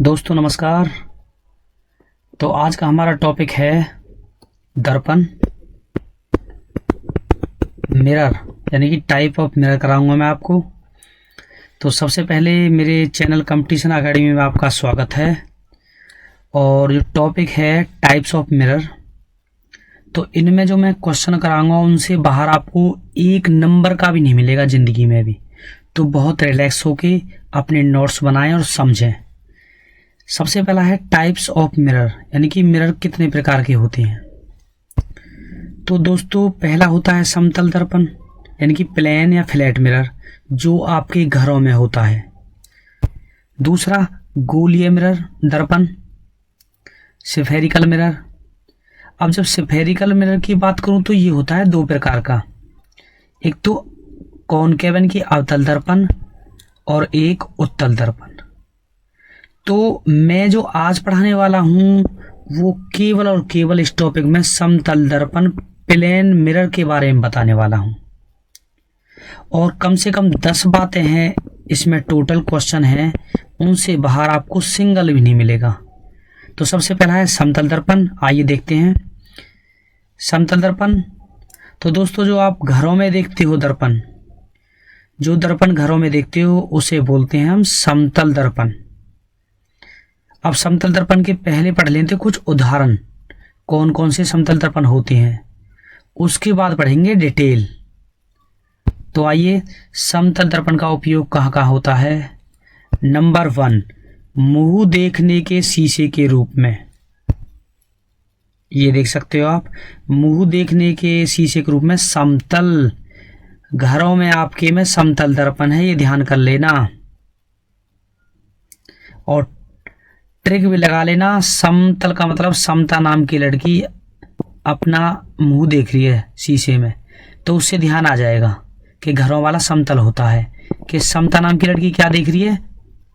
दोस्तों नमस्कार। तो आज का हमारा टॉपिक है दर्पण, मिरर, यानी कि टाइप ऑफ मिरर कराऊंगा मैं आपको। तो सबसे पहले मेरे चैनल कंपटीशन एकेडमी में आपका स्वागत है। और जो टॉपिक है टाइप्स ऑफ मिरर, तो इनमें जो मैं क्वेश्चन कराऊंगा उनसे बाहर आपको एक नंबर का भी नहीं मिलेगा ज़िंदगी में भी। तो बहुत रिलैक्स होके अपने नोट्स बनाएं और समझें। सबसे पहला है टाइप्स ऑफ मिरर, यानी कि मिरर कितने प्रकार के होते हैं। तो दोस्तों पहला होता है समतल दर्पण, यानी कि प्लेन या फ्लैट मिरर, जो आपके घरों में होता है। दूसरा गोलीय मिरर दर्पण, स्फेरिकल मिरर। अब जब स्फेरिकल मिरर की बात करूं तो ये होता है दो प्रकार का, एक तो कॉनकेव यानी कि अवतल दर्पण और एक उत्तल दर्पण। तो मैं जो आज पढ़ाने वाला हूं वो केवल और केवल इस टॉपिक में समतल दर्पण प्लेन मिरर के बारे में बताने वाला हूं। और कम से कम 10 बातें हैं इसमें, टोटल क्वेश्चन हैं, उनसे बाहर आपको सिंगल भी नहीं मिलेगा। तो सबसे पहला है समतल दर्पण। आइए देखते हैं समतल दर्पण। तो दोस्तों जो आप घरों में देखते हो दर्पण, जो दर्पण घरों में देखते हो उसे बोलते हैं हम समतल दर्पण। अब समतल दर्पण के पहले पढ़ लेते कुछ उदाहरण, कौन कौन से समतल दर्पण होते हैं, उसके बाद पढ़ेंगे डिटेल। तो आइए, समतल दर्पण का उपयोग कहाँ कहाँ होता है। नंबर 1, मुंह देखने के शीशे के रूप में। ये देख सकते हो आप, मुंह देखने के शीशे के रूप में समतल घरों में आपके में समतल दर्पण है, ये ध्यान कर लेना। और ट्रिक भी लगा लेना, समतल का मतलब समता नाम की लड़की अपना मुंह देख रही है शीशे में, तो उससे ध्यान आ जाएगा कि घरों वाला समतल होता है, कि समता नाम की लड़की क्या देख रही है,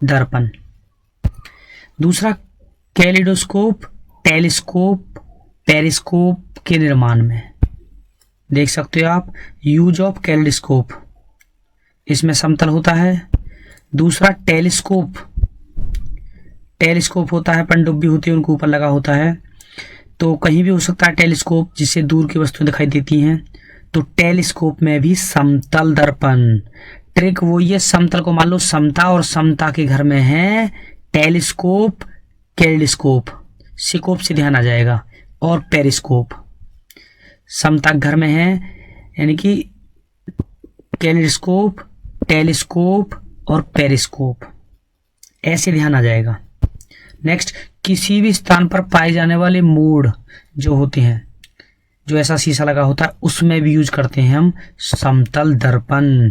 दर्पण। दूसरा कैलिडोस्कोप, टेलीस्कोप, पेरिस्कोप के निर्माण में देख सकते हो आप, यूज ऑफ कैलिडोस्कोप, इसमें समतल होता है। दूसरा टेलीस्कोप, टेलीस्कोप होता है, पनडुब्बी होती है उनके ऊपर लगा होता है, तो कहीं भी हो सकता है टेलीस्कोप, जिससे दूर की वस्तुएं दिखाई देती हैं। तो टेलीस्कोप में भी समतल दर्पण। ट्रिक वही है, समतल को मान लो समता, और समता के घर में है टेलीस्कोप, कैलिडोस्कोप, सिकोप से ध्यान आ जाएगा, और पेरिस्कोप। समता के घर में है यानी कि कैलिडोस्कोप, टेलीस्कोप और पेरिस्कोप, ऐसे ध्यान आ जाएगा। नेक्स्ट, किसी भी स्थान पर पाए जाने वाले मोड़ जो होते हैं, जो ऐसा शीशा लगा होता है, उसमें भी यूज करते हैं हम समतल दर्पण।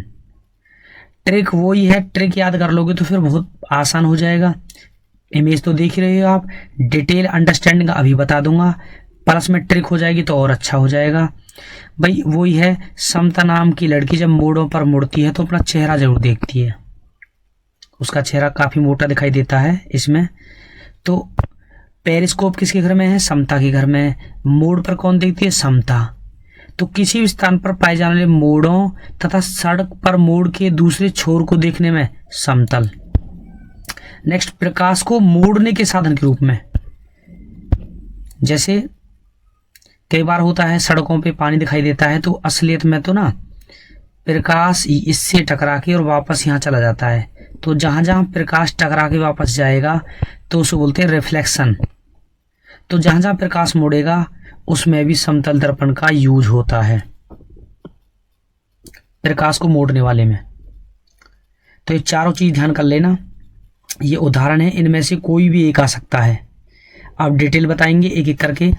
ट्रिक वही है, ट्रिक याद कर लोगे तो फिर बहुत आसान हो जाएगा। इमेज तो देख रहे हो आप, डिटेल अंडरस्टैंडिंग अभी बता दूंगा, प्लस में ट्रिक हो जाएगी तो और अच्छा हो जाएगा। भाई वही है, समता नाम की लड़की जब मोड़ों पर मुड़ती है तो अपना चेहरा जरूर देखती है, उसका चेहरा काफी मोटा दिखाई देता है इसमें। तो पेरिस्कोप किसके घर में है, समता के घर में। मोड़ पर कौन देखती है, समता। तो किसी भी स्थान पर पाए जाने वाले मोड़ों तथा सड़क पर मोड़ के दूसरे छोर को देखने में समतल। नेक्स्ट, प्रकाश को मोड़ने के साधन के रूप में, जैसे कई बार होता है सड़कों पे पानी दिखाई देता है, तो असलियत में तो ना प्रकाश इससे टकरा के और वापस यहाँ चला जाता है, तो जहां जहां प्रकाश टकरा के वापस जाएगा तो उसे बोलते हैं रिफ्लेक्शन। तो जहां जहां प्रकाश मुड़ेगा उसमें भी समतल दर्पण का यूज होता है, प्रकाश को मोड़ने वाले में। तो ये चारों चीज ध्यान कर लेना, ये उदाहरण है, इनमें से कोई भी एक आ सकता है। अब डिटेल बताएंगे एक एक करके,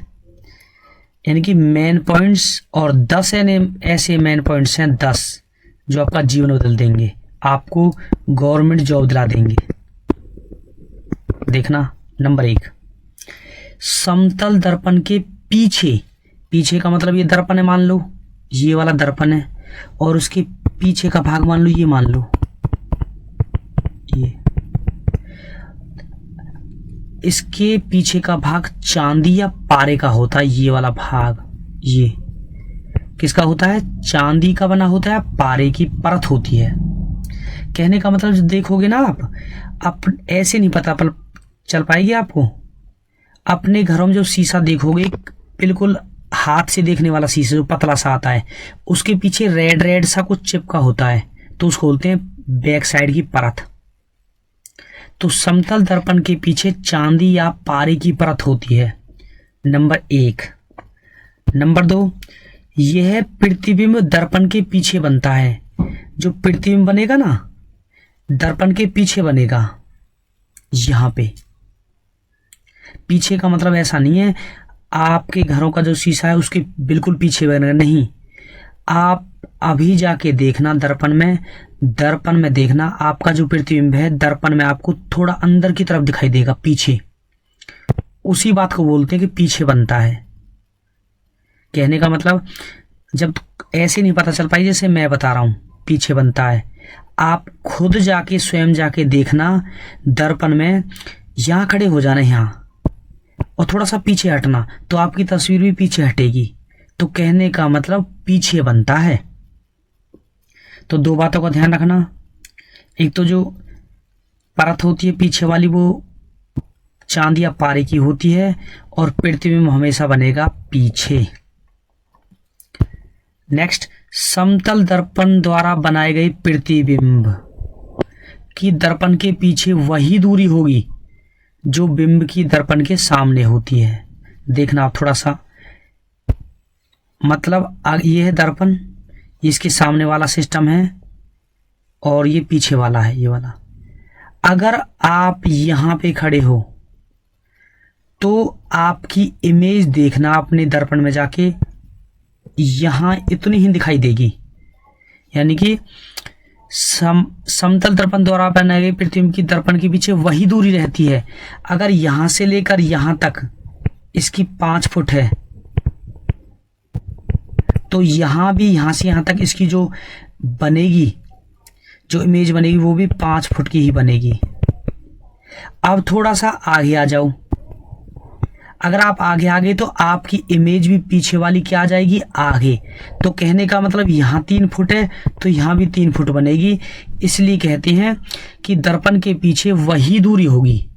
यानी कि मेन पॉइंट्स, और 10 ऐसे मेन पॉइंट्स हैं, 10 जो आपका जीवन बदल देंगे, आपको गवर्नमेंट जॉब दिला देंगे। देखना, नंबर 1, समतल दर्पण के पीछे, पीछे का मतलब ये दर्पण है, मान लो ये वाला दर्पण है, और उसके पीछे का भाग मान लो, ये मान लो ये, इसके पीछे का भाग चांदी या पारे का होता है। ये वाला भाग ये किसका होता है, चांदी का बना होता है, पारे की परत होती है। कहने का मतलब देखोगे ना आप ऐसे नहीं पता चल पाएगी आपको? अपने घरों में जो शीशा देखोगे, बिल्कुल हाथ से देखने वाला शीशा जो पतला सा आता है, उसके पीछे रेड रेड सा कुछ चिपका होता है, तो उसको बोलते हैं बैक साइड की परत। तो समतल दर्पण के पीछे चांदी या पारे की परत होती है, नंबर 1। नंबर 2, यह प्रतिबिंब दर्पण के पीछे बनता है। जो प्रतिबिंब बनेगा ना, दर्पण के पीछे बनेगा, यहां पे। पीछे का मतलब ऐसा नहीं है आपके घरों का जो शीशा है उसके बिल्कुल पीछे बनेगा, नहीं। आप अभी जाके देखना दर्पण में देखना, आपका जो प्रतिबिंब है दर्पण में आपको थोड़ा अंदर की तरफ दिखाई देगा, पीछे। उसी बात को बोलते हैं कि पीछे बनता है। कहने का मतलब जब ऐसे नहीं पता चल पाई जैसे मैं बता रहा हूं, पीछे बनता है। आप खुद जाके स्वयं जाके देखना दर्पण में, यहां खड़े हो जाना यहां और थोड़ा सा पीछे हटना, तो आपकी तस्वीर भी पीछे हटेगी। तो कहने का मतलब पीछे बनता है। तो 2 बातों का ध्यान रखना, एक तो जो परत होती है पीछे वाली वो चांदी या पारे की होती है, और प्रतिबिंब हमेशा बनेगा पीछे। नेक्स्ट, समतल दर्पण द्वारा बनाए गए प्रतिबिंब की दर्पण के पीछे वही दूरी होगी जो बिंब की दर्पण के सामने होती है। देखना आप थोड़ा सा, मतलब ये है दर्पण, इसके सामने वाला सिस्टम है और ये पीछे वाला है, ये वाला। अगर आप यहां पे खड़े हो तो आपकी इमेज देखना अपने दर्पण में जाके, यहां इतनी ही दिखाई देगी। यानी कि समतल दर्पण द्वारा बनाए गए प्रतिबिंब की दर्पण के पीछे वही दूरी रहती है। अगर यहां से लेकर यहां तक इसकी 5 फुट है, तो यहां भी यहां से यहां तक इसकी जो बनेगी, जो इमेज बनेगी वो भी 5 फुट की ही बनेगी। अब थोड़ा सा आगे आ जाओ, अगर आप आगे आ गए तो आपकी इमेज भी पीछे वाली क्या आ जाएगी, आगे। तो कहने का मतलब यहां 3 फुट है तो यहां भी 3 फुट बनेगी। इसलिए कहते हैं कि दर्पण के पीछे वही दूरी होगी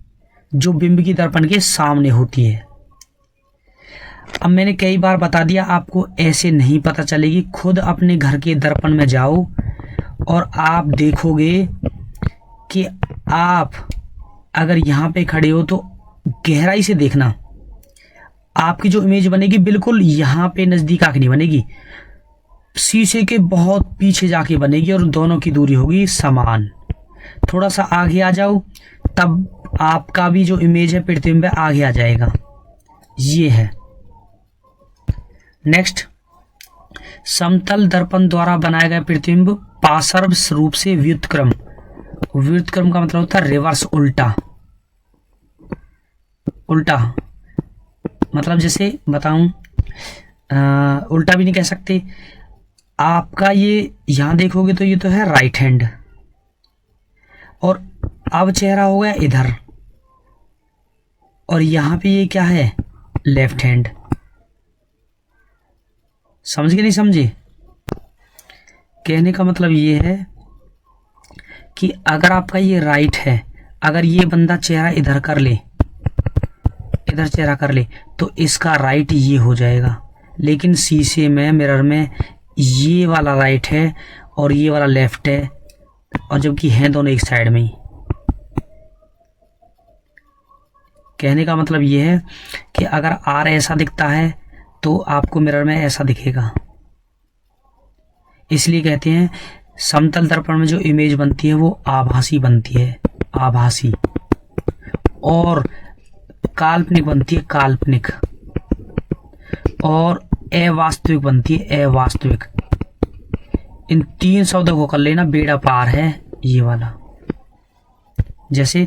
जो बिंब की दर्पण के सामने होती है। अब मैंने कई बार बता दिया, आपको ऐसे नहीं पता चलेगी। खुद अपने घर के दर्पण में जाओ और आप देखोगे कि आप अगर यहां पे खड़े हो तो गहराई से देखना, आपकी जो इमेज बनेगी बिल्कुल यहां पे नजदीक आके नहीं बनेगी, शीशे के बहुत पीछे जाके बनेगी और दोनों की दूरी होगी समान। थोड़ा सा आगे आ जाओ, तब आपका भी जो इमेज है प्रतिबिंब आगे आ जाएगा। ये है। नेक्स्ट, समतल दर्पण द्वारा बनाया गया प्रतिबिंब पार्श्व रूप से व्युत्क्रम। व्युत्क्रम का मतलब होता है रिवर्स, उल्टा। उल्टा मतलब जैसे बताऊं, उल्टा भी नहीं कह सकते। आपका ये यहां देखोगे तो ये तो है राइट हैंड, और अब चेहरा हो गया इधर, और यहां पे ये क्या है, लेफ्ट हैंड। समझ गए नहीं समझे? कहने का मतलब ये है कि अगर आपका ये राइट है, अगर ये बंदा चेहरा इधर कर ले, इधर चेहरा कर ले, तो इसका राइट ये हो जाएगा। लेकिन शीशे में, मिरर में ये वाला राइट है और ये वाला लेफ्ट है, और जबकि हैं दोनों एक साइड में ही। कहने का मतलब ये है कि अगर आर ऐसा दिखता है तो आपको मिरर में ऐसा दिखेगा। इसलिए कहते हैं समतल दर्पण में जो इमेज बनती है वो आभासी बनती है, आभासी, और काल्पनिक बनती है, काल्पनिक, और अवास्तविक बनती है, अवास्तविक। इन 3 शब्दों को कर लेना, बेड़ा पार है ये वाला। जैसे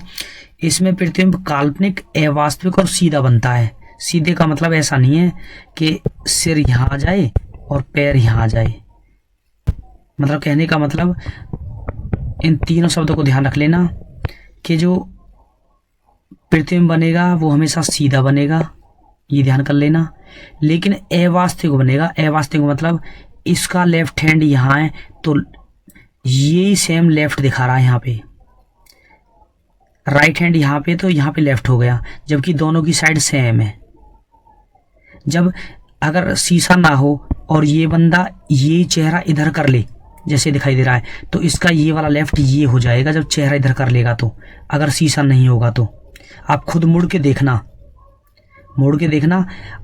इसमें प्रतिबिंब काल्पनिक, अवास्तविक और सीधा बनता है। सीधे का मतलब ऐसा नहीं है कि सिर यहां आ जाए और पैर यहां आ जाए, मतलब कहने का मतलब इन तीनों शब्दों को ध्यान रख लेना कि जो प्रतिबिंब बनेगा वो हमेशा सीधा बनेगा, ये ध्यान कर लेना। लेकिन अवास्तविक बनेगा, अवास्तविक मतलब इसका लेफ्ट हैंड यहाँ है तो ये सेम लेफ्ट दिखा रहा है यहाँ पे, राइट हैंड यहाँ पे तो यहाँ पे लेफ्ट हो गया, जबकि दोनों की साइड सेम है। जब अगर शीशा ना हो और ये बंदा ये चेहरा इधर कर ले, जैसे दिखाई दे रहा है, तो इसका ये वाला लेफ्ट ये हो जाएगा जब चेहरा इधर कर लेगा। तो अगर शीशा नहीं होगा तो आप खुद मुड़ के देखना,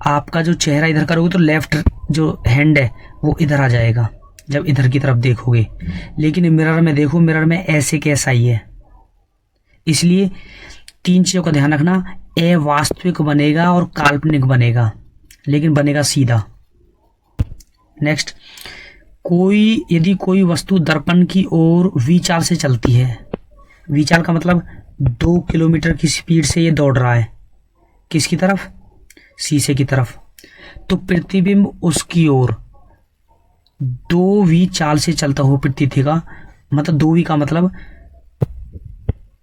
आपका जो चेहरा इधर करोगे तो लेफ्ट जो हैंड है वो इधर आ जाएगा जब इधर की तरफ देखोगे। लेकिन मिरर में देखो, मिरर में ऐसे कैसा ही है। इसलिए 3 चीज़ों का ध्यान रखना, अवास्तविक बनेगा और काल्पनिक बनेगा, लेकिन बनेगा सीधा। नेक्स्ट, यदि कोई वस्तु दर्पण की ओर वी चाल से चलती है, वी चाल का मतलब 2 किलोमीटर की स्पीड से ये दौड़ रहा है, किसकी तरफ? शीशे की तरफ, तो प्रतिबिंब उसकी ओर 2v चाल से चलता हो प्रतिथि का मतलब 2v का मतलब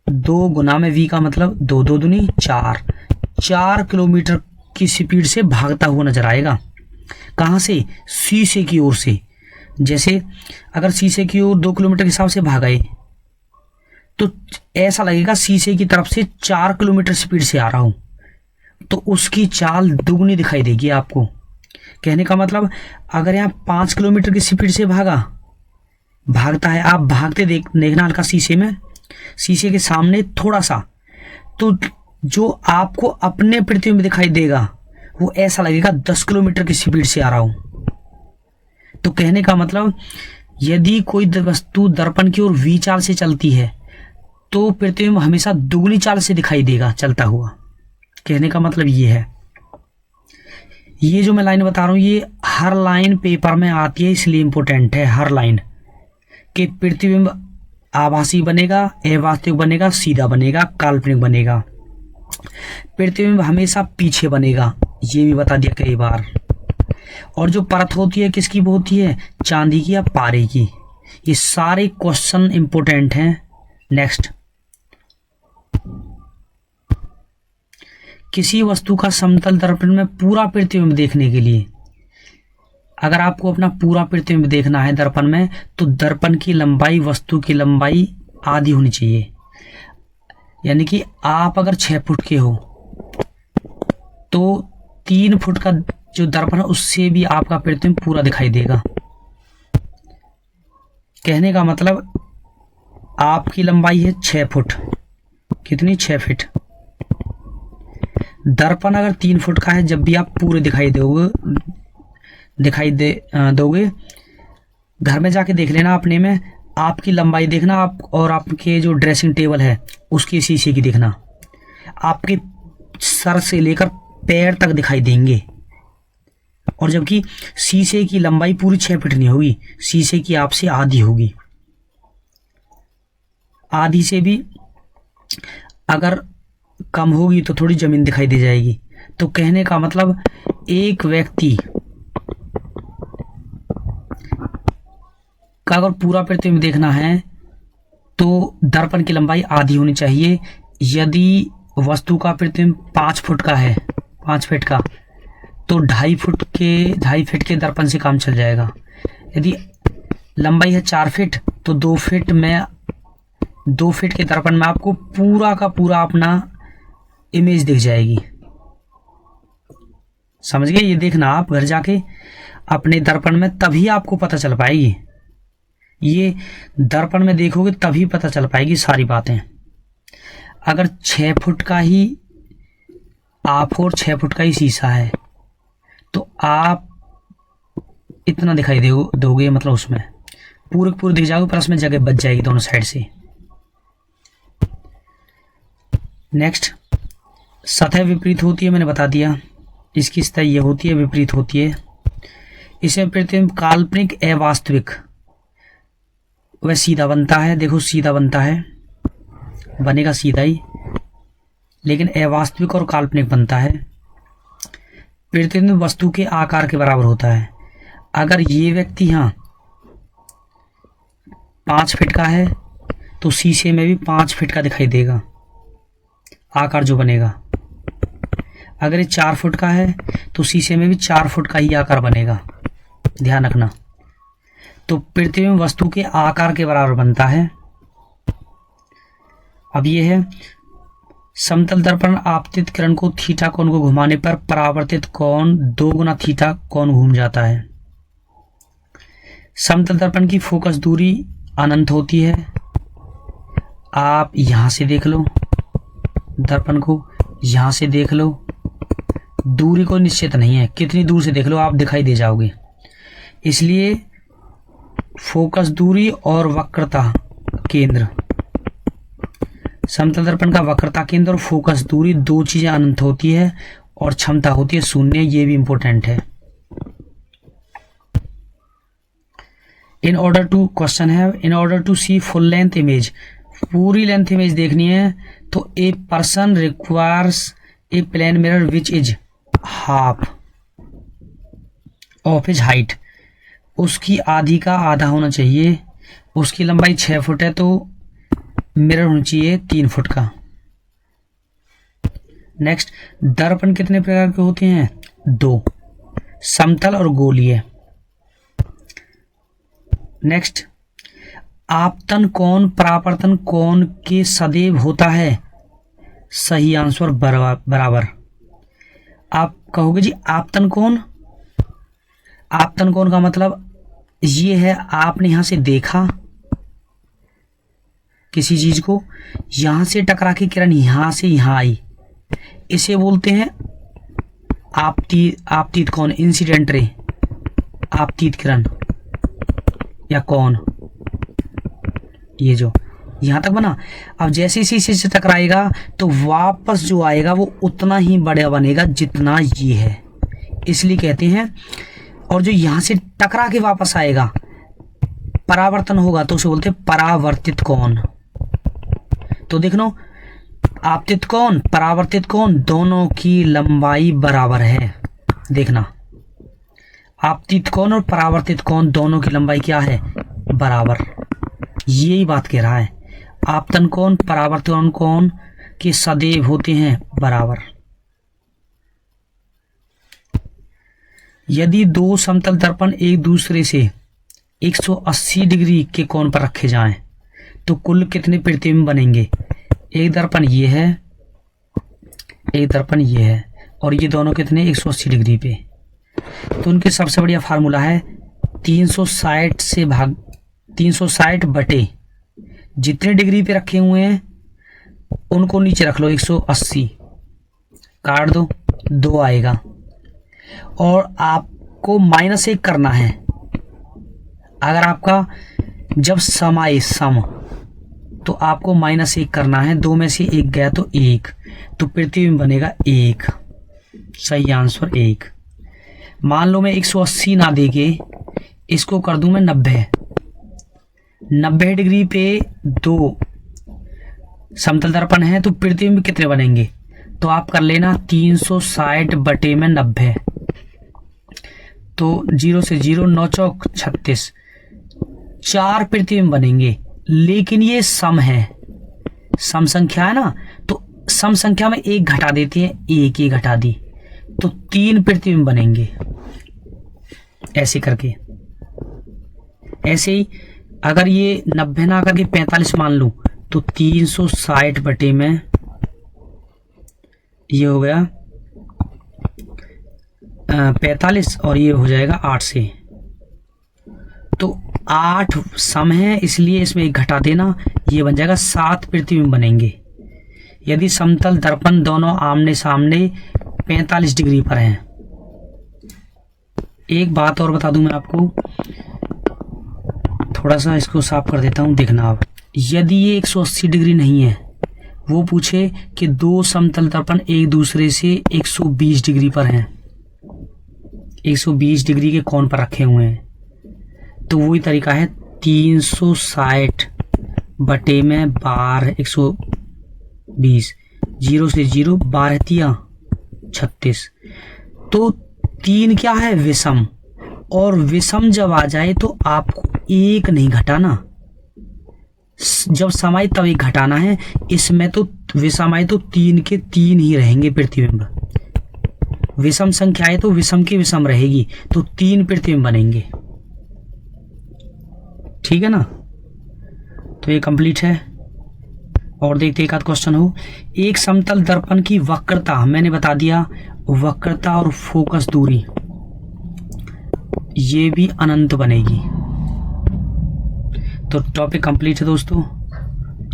2 गुना में v का मतलब 2 2 दूनी 4 किलोमीटर की स्पीड से भागता हुआ नजर आएगा। कहाँ से? शीशे की ओर से। जैसे अगर शीशे की ओर 2 किलोमीटर के हिसाब से भागे तो ऐसा लगेगा शीशे की तरफ से 4 किलोमीटर स्पीड से आ रहा हूं, तो उसकी चाल दुगनी दिखाई देगी आपको। कहने का मतलब अगर यहाँ 5 किलोमीटर की स्पीड से भागता है, आप भागते देखना हल्का शीशे में, शीशे के सामने थोड़ा सा, तो जो आपको अपने प्रतिबिंब दिखाई देगा वो ऐसा लगेगा 10 किलोमीटर की स्पीड से आ रहा हूं। तो कहने का मतलब यदि कोई वस्तु दर्पण की ओर वी चाल से चलती है तो प्रतिबिंब हमेशा दुगनी चाल से दिखाई देगा चलता हुआ। कहने का मतलब ये है। ये जो मैं लाइन बता रहा हूं ये हर लाइन पेपर में आती है, इसलिए इंपॉर्टेंट है हर लाइन कि प्रतिबिंब आभासी बनेगा, अवास्तविक बनेगा, सीधा बनेगा, काल्पनिक बनेगा। प्रतिबिंब हमेशा पीछे बनेगा, ये भी बता दिया कई बार। और जो परत होती है किसकी होती है? चांदी की या पारे की। ये सारे क्वेश्चन इंपॉर्टेंट हैं। नेक्स्ट, किसी वस्तु का समतल दर्पण में पूरा प्रतिबिंब देखने के लिए, अगर आपको अपना पूरा प्रतिबिंब देखना है दर्पण में, तो दर्पण की लंबाई वस्तु की लंबाई आधी होनी चाहिए। यानी कि आप अगर 6 फुट के हो तो 3 फुट का जो दर्पण है उससे भी आपका प्रतिबिंब पूरा दिखाई देगा। कहने का मतलब आपकी लंबाई है 6 फुट, कितनी? 6 फीट। दर्पण अगर 3 फुट का है, जब भी आप पूरे दिखाई दोगे, घर में जाके देख लेना अपने में, आपकी लंबाई देखना आप, और आपके जो ड्रेसिंग टेबल है उसकी शीशे की देखना, आपके सर से लेकर पैर तक दिखाई देंगे। और जबकि शीशे की लंबाई पूरी 6 फीट नहीं होगी, शीशे की आपसे आधी होगी, आधी से भी अगर कम होगी तो थोड़ी जमीन दिखाई दे जाएगी। तो कहने का मतलब एक व्यक्ति का अगर पूरा प्रतिबिंब देखना है तो दर्पण की लंबाई आधी होनी चाहिए। यदि वस्तु का प्रतिबिंब 5 फुट का है, 5 फीट का, तो 2.5 फीट के दर्पण से काम चल जाएगा। यदि लंबाई है 4 फीट तो 2 फीट के दर्पण में आपको पूरा का पूरा अपना इमेज दिख जाएगी। समझ गए? ये देखना आप घर जाके अपने दर्पण में, तभी आपको पता चल पाएगी। ये दर्पण में देखोगे तभी पता चल पाएगी सारी बातें। अगर 6 फुट का ही आप और 6 फुट का ही शीशा है तो आप इतना दिखाई दोगे, मतलब उसमें पूरे दिख जाओगे, पर उसमें जगह बच जाएगी दोनों साइड से। नेक्स्ट, सतह विपरीत होती है, मैंने बता दिया। इसकी सतह ये होती है, विपरीत होती है। इसमें प्रतिबिंब काल्पनिक अवास्तविक, वह सीधा बनता है। देखो सीधा बनता है, बनेगा सीधा ही, लेकिन अवास्तविक और काल्पनिक बनता है। प्रतिबिंब वस्तु के आकार के बराबर होता है। अगर ये व्यक्ति यहाँ 5 फीट का है तो शीशे में भी 5 फीट का दिखाई देगा आकार जो बनेगा। अगर ये 4 फुट का है तो शीशे में भी 4 फुट का ही आकार बनेगा, ध्यान रखना। तो प्रतिबिंब वस्तु के आकार के बराबर बनता है। अब ये है समतल दर्पण आपतित किरण को थीटा कोण को घुमाने पर परावर्तित कोण 2 गुना थीटा कोण घूम जाता है। समतल दर्पण की फोकस दूरी अनंत होती है। आप यहां से देख लो दर्पण को, यहां से देख लो, दूरी कोई निश्चित नहीं है, कितनी दूर से देख लो आप दिखाई दे जाओगे। इसलिए फोकस दूरी और वक्रता केंद्र, समतल दर्पण का वक्रता केंद्र और फोकस दूरी 2 चीजें अनंत होती है और क्षमता होती है 0, ये भी इंपॉर्टेंट है। इन ऑर्डर टू क्वेश्चन है, in order to see full length image, पूरी लेंथ इमेज देखनी है तो a person requires a plane mirror which is half of his height, उसकी आधी का आधा होना चाहिए। उसकी लंबाई 6 फुट है तो मिरर होना चाहिए 3 फुट का। नेक्स्ट, दर्पण कितने प्रकार के होते हैं? 2, समतल और गोलीय। नेक्स्ट, आपतन कोण परावर्तन कोण के सदैव होता है। सही आंसर बराबर। आप कहोगे जी आपतन कोण, आपतन कोण का मतलब ये है आपने यहां से देखा किसी चीज को, यहां से टकरा के किरण यहां से यहां आई, इसे बोलते हैं आपतित कोण, इंसिडेंट रे, आपतित किरण या कोण। ये जो यहां तक बना, अब जैसे इसी से टकराएगा तो वापस जो आएगा वो उतना ही बड़ा बनेगा जितना ये है, इसलिए कहते हैं। और जो यहां से टकरा के वापस आएगा परावर्तन होगा तो उसे बोलते हैं परावर्तित कोण। तो देख लो, आपतित कोण परावर्तित कोण दोनों की लंबाई बराबर है। देखना, आपतित कोण और परावर्तित कोण दोनों की लंबाई क्या है? बराबर। यही बात कह रहा है, आपतन कोण परावर्तन कोण के सदैव होते हैं बराबर। यदि 2 समतल दर्पण एक दूसरे से 180 डिग्री के कोण पर रखे जाएं तो कुल कितने प्रतिबिंब बनेंगे? एक दर्पण ये है, एक दर्पण ये है, और ये दोनों कितने 180 डिग्री पे। तो उनके सबसे बढ़िया फार्मूला है 360 बटे जितने डिग्री पे रखे हुए हैं उनको नीचे रख लो, 180 काट दो, 2 आएगा। और आपको -1 करना है। अगर आपका जब सम आए सम तो आपको -1 करना है, 2 में से 1 गया तो 1, तो प्रतिबिंब बनेगा 1। सही आंसर 1। मान लो मैं 180 ना देके इसको कर दूं मैं 90 डिग्री पे 2 समतल दर्पण है तो प्रतिबिंब कितने बनेंगे? तो आप कर लेना 360 बटे में 90, तो 0 से 0, 9 चौक 36, 4 प्रतिबिंब बनेंगे। लेकिन ये सम है, सम संख्या है ना, तो सम संख्या में 1 घटा देते हैं, 1 ही घटा दी तो 3 प्रतिबिंब बनेंगे। ऐसे करके, ऐसे ही अगर ये 90 ना करके 45 मान लूं तो 360 बटे में ये हो गया 45 और ये हो जाएगा 8 से, तो 8 सम है इसलिए इसमें 1 घटा देना, ये बन जाएगा 7 प्रतिबिंब बनेंगे। यदि समतल दर्पण दोनों आमने सामने 45 डिग्री पर हैं। एक बात और बता दूं मैं आपको, थोड़ा सा इसको साफ कर देता हूं, देखना आप। यदि ये 180 डिग्री नहीं है, वो पूछे कि 2 समतल दर्पण एक दूसरे से 120 डिग्री पर हैं, 120 डिग्री के कोण पर रखे हुए हैं, तो वही तरीका है 360 बटे में 12 120, 0 से 0, 12 तिया 36, तो 3 क्या है? विषम। और विषम जब आ जाए तो आपको 1 नहीं घटाना, जब समाई तब 1 घटाना है। इसमें तो विषम आए तो 3 के 3 ही रहेंगे प्रतिबिंब, विषम संख्या है तो विषम की विषम रहेगी, तो 3 प्रतिबिंब बनेंगे। ठीक है ना? तो ये कंप्लीट है और देखते एक आध क्वेश्चन हो। एक समतल दर्पण की वक्रता, मैंने बता दिया वक्रता और फोकस दूरी ये भी अनंत बनेगी। तो टॉपिक कंप्लीट है दोस्तों,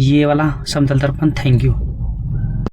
ये वाला समतल दर्पण। Thank you.